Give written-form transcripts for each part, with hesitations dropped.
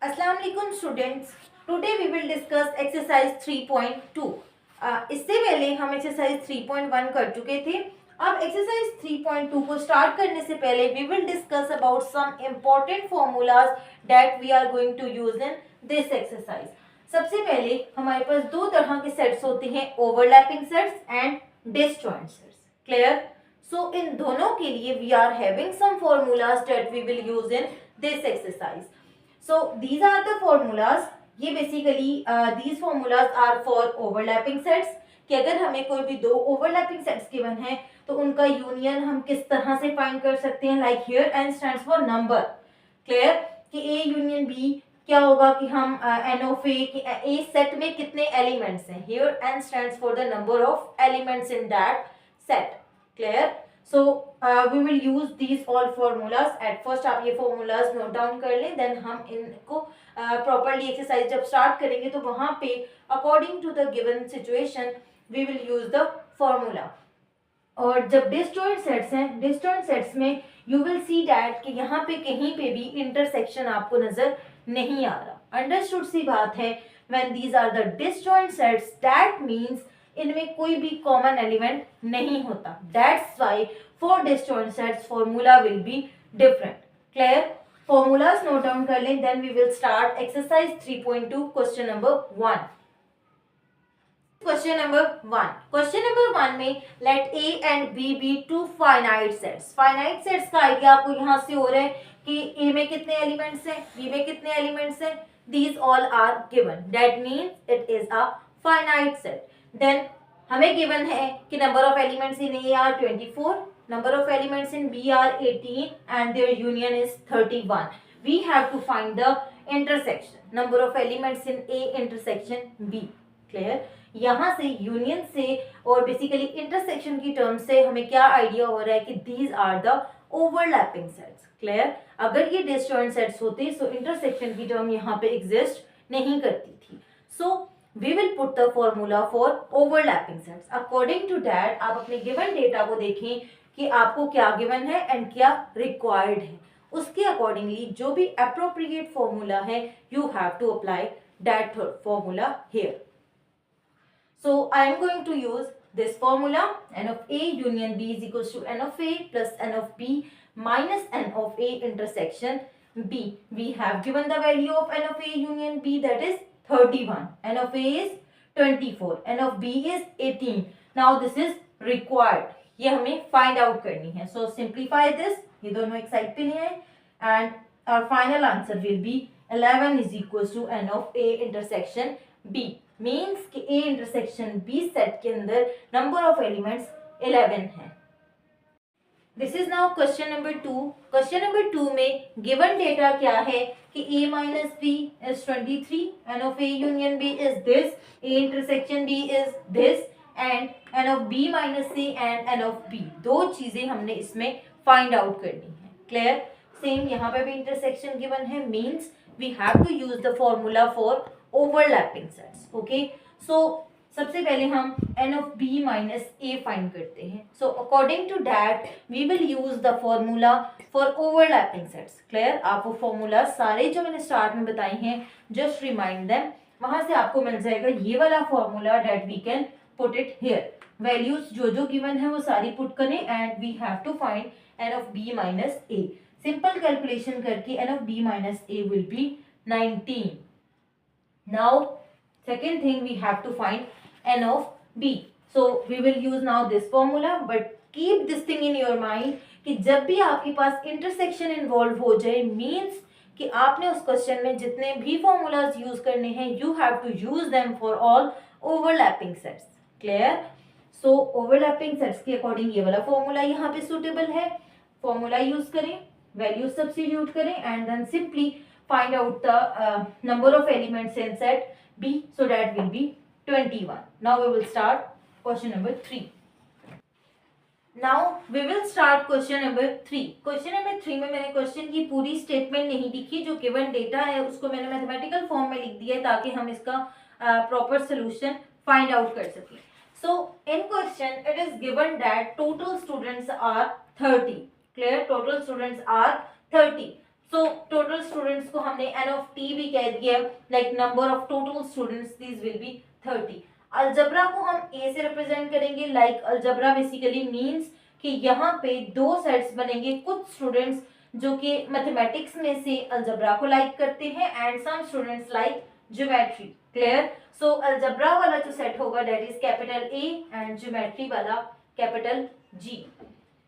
अस्सलाम वालेकुम students, today we will discuss exercise 3.2। इससे पहले हम एक्सरसाइज 3.1 कर चुके थे। अब एक्सरसाइज 3.2 को स्टार्ट करने से पहले we will discuss about some important formulas that we are going to use in this exercise. सबसे पहले हमारे पास दो तरह के सेट्स होते हैं, overlapping sets and disjoint sets. Clear? So इन दोनों के लिए we are having some formulas that we will use in this exercise. So these are the formulas. ये basically these formulas are for overlapping sets कि अगर हमें कोई भी दो overlapping sets given है तो उनका union हम किस तरह से find कर सकते हैं। Like here n stands for number. Clear? कि A union B क्या होगा कि हम n of A set में कितने elements हैं। Here n stands for the number of elements in that set. Clear? So we will use these all formulas. At first आप ये formulas note down कर लें, then हम इनको properly exercise जब start करेंगे तो वहाँ पे according to the given situation we will use the formula. और जब disjoint sets हैं, disjoint sets में you will see that कि यहाँ पे कहीं पे भी intersection आपको नजर नहीं आ रहा। Understood सी बात है। When these are the disjoint sets, that means इनमें कोई भी कॉमन एलिमेंट नहीं होता। That's why for disjoint sets formula will be different. Clear? Formulas note down कर लें, then we will start exercise 3.2 question number 1। Question number 1 में let A and B be two finite sets. Finite sets का idea आपको यहाँ से हो रहा है कि ए में कितने एलिमेंट्स हैं, बी में कितने एलिमेंट्स हैं। These all are given, that means it is a finite set. Then हमें गिवन है कि number of elements in A are 24, number of elements in B are 18 and their union is 31। We have to find the intersection, number of elements in A intersection B. Clear? यहाँ से union से और basically intersection की term से हमें क्या idea हो रहा है कि these are the overlapping sets. Clear? अगर ये डिसजॉइंट सेट्स होते सो इंटरसेक्शन की टर्म यहाँ पे एग्जिस्ट नहीं करती थी। सो we will put the formula for overlapping sets. According to that आप अपने given data को देखें कि आपको क्या given है and क्या required है, उसके accordingly जो भी appropriate formula है you have to apply that formula here. So I am going to use this formula, n of A union B is equals to n of A plus n of B minus n of A intersection B. We have given the value of n of A union B, that is 31, n of A is 24, n of B is 18. Now this is required, ये हमें find out करनी है। So simplify this, ये दोनों एक side पे ले आए and our final answer will be 11 is equals to n of A intersection B. Means कि A intersection B set के अंदर number of elements 11 है। This is now question number 2. Question number 2 में given data क्या है कि A minus B is 23, n of A union B is this, A intersection B is this and n of B minus C and n of B, दो चीजें हमने इसमें find out करनी है। Clear? Same यहाँ पे भी intersection given है, means we have to use the formula for overlapping sets. Okay? So सबसे पहले हम n of b minus a find करते हैं। So according to that we will use the formula for overlapping sets. Clear? आप वो formula सारे जो मैंने स्टार्ट में बताए हैं just remind them, वहां से आपको मिल जाएगा ये वाला formula that we can put it here. Values जो जो गिवन है वो सारी पुट करें and we have to find n of b minus a. Simple calculation करके n of b minus a will be 19. Now second thing we have to find n of b. So we will use now this formula, but keep this thing in your mind कि जब भी आपके पास intersection involve हो जाए means कि आपने उस question में जितने भी formulas यूज करने हैं you have to use them for all overlapping sets. Clear? So overlapping sets के अकॉर्डिंग ये वाला फॉर्मूला यहाँ पे suitable है, फॉर्मूला यूज करें, वैल्यू सब्स्टिट्यूट करें and then simply find out the number of elements in set B, so that will be 21. Now we will start question number 3. Now we will start question number 3. Question number 3 में मैंने question की पूरी statement नहीं लिखी, जो given data है उसको मैंने मैथमेटिकल फॉर्म में लिख दिया है ताकि हम इसका प्रॉपर सोल्यूशन फाइंड आउट कर सकें। So in question it is given that total students are 30. Clear? Total students are 30. So total students को हमने n of t भी कह दिया, like number of total students this will be 30। Algebra को हम a से रिप्रेजेंट करेंगे, like algebra basically means कि यहाँ पे दो सेट्स बनेंगे, कुछ स्टूडेंट्स जो कि मैथमेटिक्स में से अलजबरा को लाइक करते हैं and some students like geometry. Clear? So algebra वाला जो सेट होगा that is capital A and geometry वाला capital G।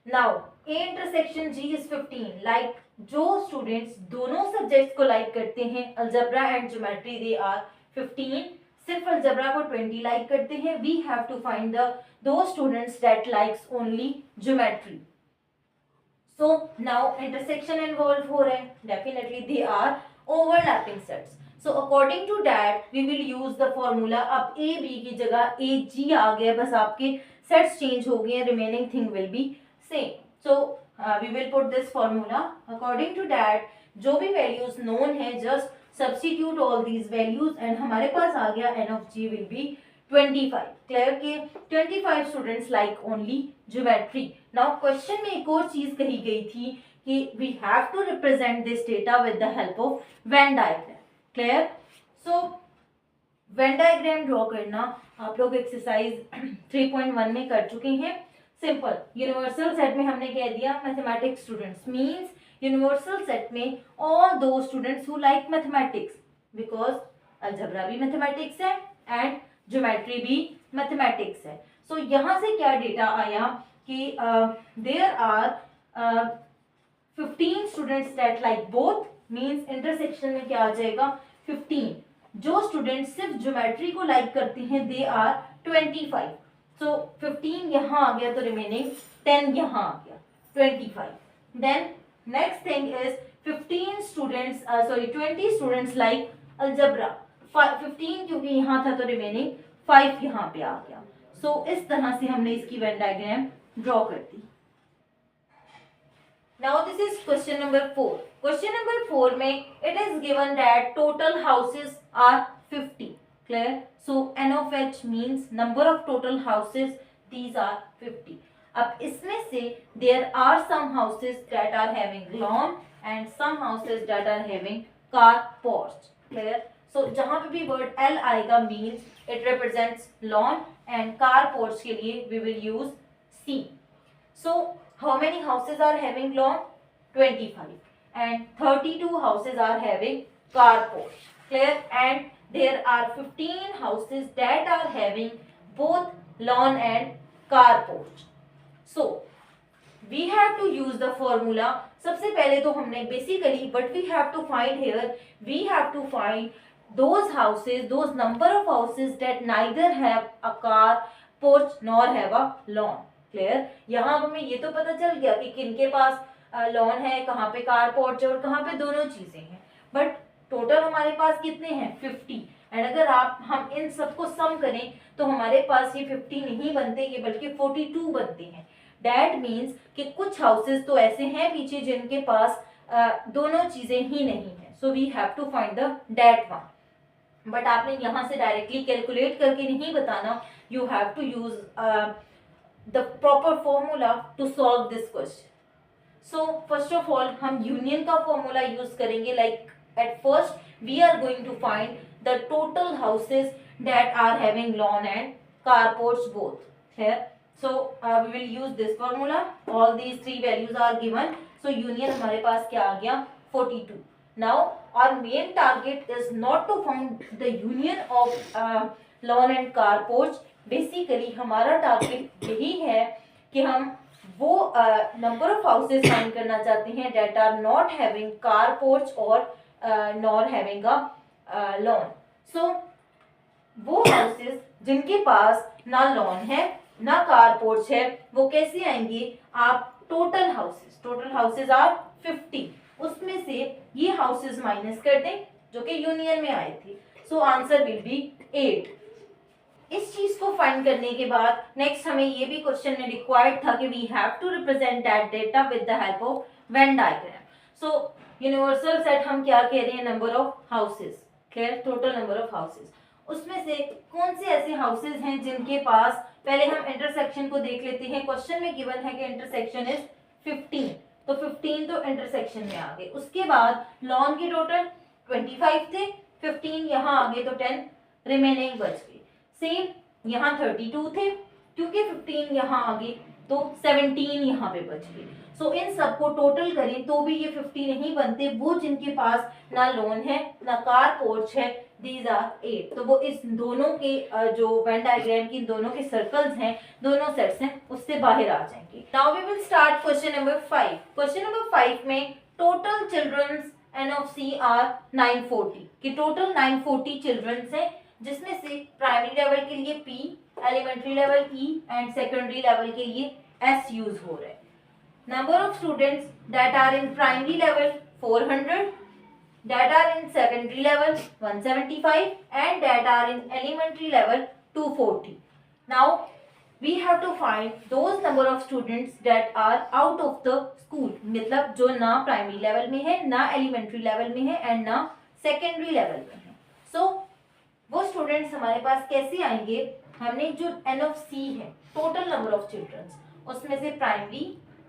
Now A intersection G is 15, like जो स्टूडेंट्स दोनों सब्जेक्ट्स को लाइक करते हैं algebra and geometry they are 15, सिर्फ अलजबरा को 20 लाइक करते हैं, we have to find the दो students that likes only geometry. So now intersection involve हो रहे हैं, definitely they are overlapping sets. So according to that we will use the formula। अब A B की जगह A G आ गया, बस आपके सेट्स चेंज हो गए, remaining thing will be same। So we will put this formula according to that। जो भी values known है just substitute all these values and हमारे पास आ गया n of G will be 25। Clear कि 25 students like only geometry. Now question में एक और चीज कही गई थी कि we have to represent this data with the help of Venn diagram। Clear? So Venn diagram draw करना आप लोग एक्सरसाइज 3.1 में कर चुके हैं। सिंपल यूनिवर्सल सेट में हमने कह दिया mathematics students means universal set में all those students who like mathematics, because algebra भी मैथमेटिक्स है एंड ज्योमेट्री भी मैथमेटिक्स है। सो यहाँ से क्या डेटा आया कि there are 15 students that like both, means intersection में क्या आ जाएगा 15। जो स्टूडेंट्स सिर्फ ज्योमेट्री को लाइक करते हैं दे आर 25। सो 15 यहाँ आ गया तो रिमेनिंग 10 यहाँ आ गया 25। Then next thing is 15 students 20 students like algebra. 15 क्योंकि यहाँ था तो रिमेनिंग 5 यहाँ पे आ गया। सो इस तरह से हमने इसकी वेन डायग्राम ड्रॉ कर दी। Now this is question number 4। Question number 4 में it is given that total houses are 50। Clear? So n of h means number of total houses, these are 50। अब इसमें से there are some houses that are having lawn and some houses that are having car porch। Clear? So जहाँ पे भी word L आएगा means it represents lawn and car porch के लिए we will use C। So how many houses are having lawn? 25 and 32 houses are having car porch। Clear? And there are 15 houses that are having both lawn and car porch। So we have to use the formula। सबसे पहले तो हमने basically what we have to find here, we have to find those houses, those number of houses that neither have a car porch nor have a lawn। Clear? यहाँ हमें ये तो पता चल गया कि किनके पास लॉन है, कहाँ पे कार पोर्च है और कहाँ पे दोनों चीजें हैं, बट टोटल हमारे पास कितने हैं 50। एंड अगर हम इन सबको सम करें तो हमारे पास ये 50 नहीं बनते, ये बल्कि 42 बनते हैं। दैट मीन्स कि कुछ हाउसेस तो ऐसे हैं पीछे जिनके पास दोनों चीजें ही नहीं है। So we have to find the that one. But आपने यहाँ से डायरेक्टली कैलकुलेट करके नहीं बताना, you have to use the proper formula to solve this question। So first of all हम union का formula use करेंगे। Like at first we are going to find the total houses that are having lawn and car porch both here। So we will use this formula। All these three values are given। So union हमारे पास क्या आ गया 42। Now our main target is not to find the union of lawn and car porch। Basically हमारा target यही है कि हम वो number of houses find करना चाहते हैं that are not having car porch और nor having a lawn. So वो हाउसेस जिनके पास ना लॉन है ना कार पोर्च है वो कैसे आएंगे? आप टोटल हाउसेस आर 50, उसमें से ये हाउसेस माइनस कर दें जो कि यूनियन में आए थे। So answer will be 8। इस चीज को फाइंड करने के बाद नेक्स्ट हमें ये भी क्वेश्चन में रिक्वायर्ड था कि we have to represent that data with the help of Venn diagram. So universal set हम क्या कह रहे हैं? Number of houses. Clear? Total number of houses. उसमें से कौन से ऐसे हाउसेस हैं जिनके पास, पहले हम इंटरसेक्शन को देख लेते हैं। क्वेश्चन में गिवन है कि इंटरसेक्शन इज 15, तो 15 तो इंटरसेक्शन में आ गए। उसके बाद लॉन के टोटल 25 थे, 15 यहाँ आ गए तो 10 रिमेनिंग बच गए। सेम यहाँ 32 थे, क्योंकि 15 यहाँ आ गए तो 17 यहाँ पे बच गए। सो इन सबको टोटल करें तो भी ये 50 नहीं बनते। वो जिनके पास ना लोन है ना कार पोर्च है, दीज आर 8, तो वो इस दोनों के जो वेन डायग्राम की दोनों के सर्कल्स हैं, दोनों सेट्स हैं, उससे बाहर आ जाएंगे। Now we will start question number 5। Question number 5 में total childrens n of C are 940 कि टोटल 940 चिल्ड्रंस हैं, जिसमें से प्राइमरी लेवल के लिए P, elementary level E and secondary level के लिए S यूज हो रहे हैं। Number of students that are in primary level 400, that are in secondary level 175 and that are in elementary level 240. Now we have to find those number of students that are out of the school, मतलब जो ना primary level में है, ना elementary level में है and ना secondary level में है। So वो students हमारे पास कैसे आएंगे? हमने जो N of C है total number of children, उसमें से primary,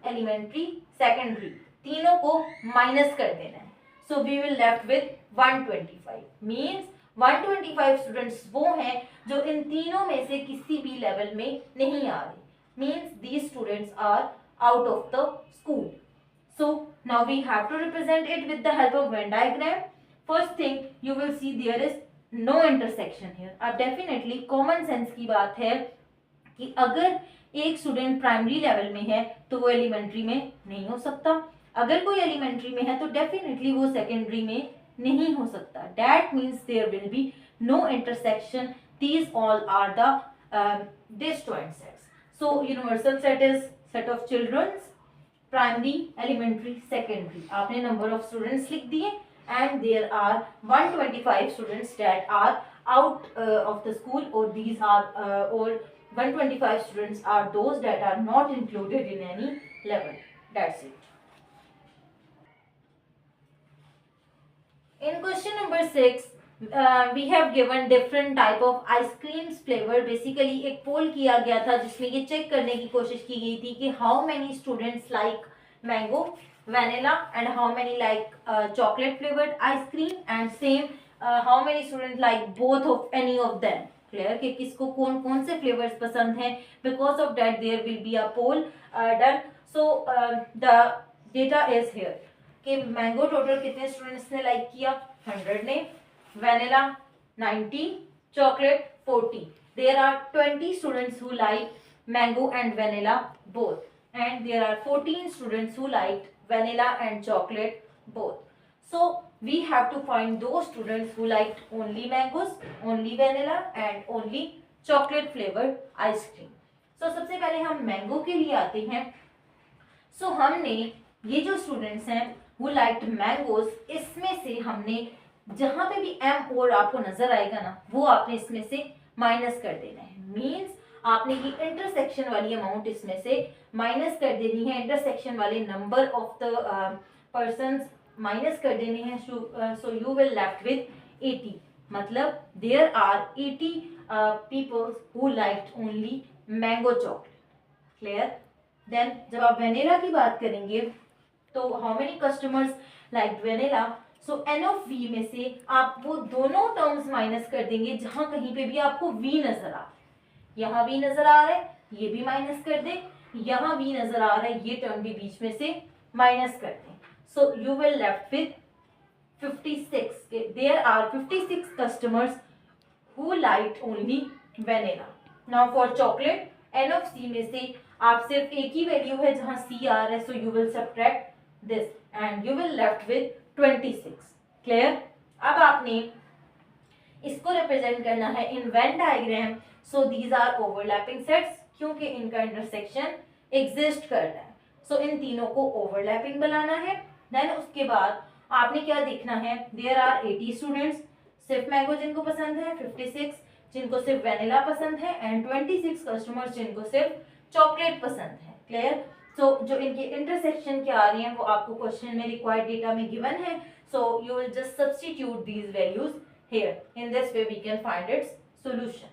एलिमेंट्री, सेकेंडरी तीनों को माइनस कर देना है। So we will left with 125। Means 125 students वो हैं जो इन तीनों में से किसी भी लेवल में नहीं आ रहे। Means these students are out of the school. So now we have to represent it with the help of Venn diagram. First thing you will see there is no intersection here. अब definitely common sense की बात है कि अगर एक student primary level में है तो वो एलिमेंट्री में नहीं हो सकता, अगर कोई एलिमेंट्री में है तो डेफिनेटली वो सेकेंडरी में नहीं हो सकता। That means there will be no intersection, these all are the disjoint sets. So universal set is set of childrens, primary, elementary, secondary. आपने नंबर ऑफ स्टूडेंट्स लिख दिए and there are 125 students that are out of the school, or these are or 125 students are those that are not included in any level. That's it. In question number 6 we have given different type of ice creams flavor. Basically एक पोल किया गया था जिसमें ये check करने की कोशिश की गई थी कि how many students like mango, vanilla and how many like chocolate flavored ice cream, and same how many students like both of any of them. Clear कि किसको कौन कौन से फ्लेवर्स पसंद हैं। Because of that there will be a poll done. So the data is here कि mango total कितने students ने लाइक किया, 100 ने, vanilla 90, chocolate 40। There are 20 students who like mango and vanilla both and there are 14 students who like vanilla and chocolate both. So we have to find those students who liked only mangoes, only vanilla and only chocolate flavored ice cream. So सबसे पहले हम mango के लिए आते हैं। So हमने ये जो स्टूडेंट्स हैं who liked mangoes, इसमें से हमने जहाँ पे भी M और आपको नजर आएगा ना, वो आपने इसमें से माइनस कर देना है। मीन्स आपने ये इंटरसेक्शन वाली अमाउंट इसमें से माइनस कर देनी है, इंटरसेक्शन वाले number of the persons minus कर देने हैं। So you will left with 80, मतलब there are 80 peoples who liked only mango chocolate. Clear? Then जब आप वेनिला की बात करेंगे तो how many customers like vanilla. So n of V में से आप वो दोनों टर्म्स माइनस कर देंगे जहां कहीं पे भी आपको वी नजर आ रहा है। यहाँ वी नजर आ रहा है, ये भी माइनस कर दे, यहाँ वी नजर आ रहा है, ये टर्म भी बीच में से माइनस कर दें। So you will left with 56. There are 56 customers who liked only vanilla. Now for chocolate, N of C में से आप सिर्फ एक ही वैल्यू है जहाँ C आ रहा है, so you will subtract this and you will left with 26. Clear? अब आपने इसको रिप्रेजेंट करना है in Venn diagram. So these are overlapping sets क्योंकि इनका इंटरसेक्शन एग्जिस्ट कर रहा है। So इन तीनों को ओवरलैपिंग बनाना है। देन उसके बाद आपने क्या देखना है, देयर आर 80 स्टूडेंट्स, सिर्फ मैंगो जिनको पसंद है, 56 जिनको सिर्फ वेनिला पसंद है एंड 26 कस्टमर्स जिनको सिर्फ चॉकलेट पसंद है। क्लियर? सो जो इनके इंटरसेक्शन क्या आ रही हैं वो आपको क्वेश्चन में रिक्वायर्ड डेटा में गिवन है। So you will just substitute these values here. In this way we can find its solution.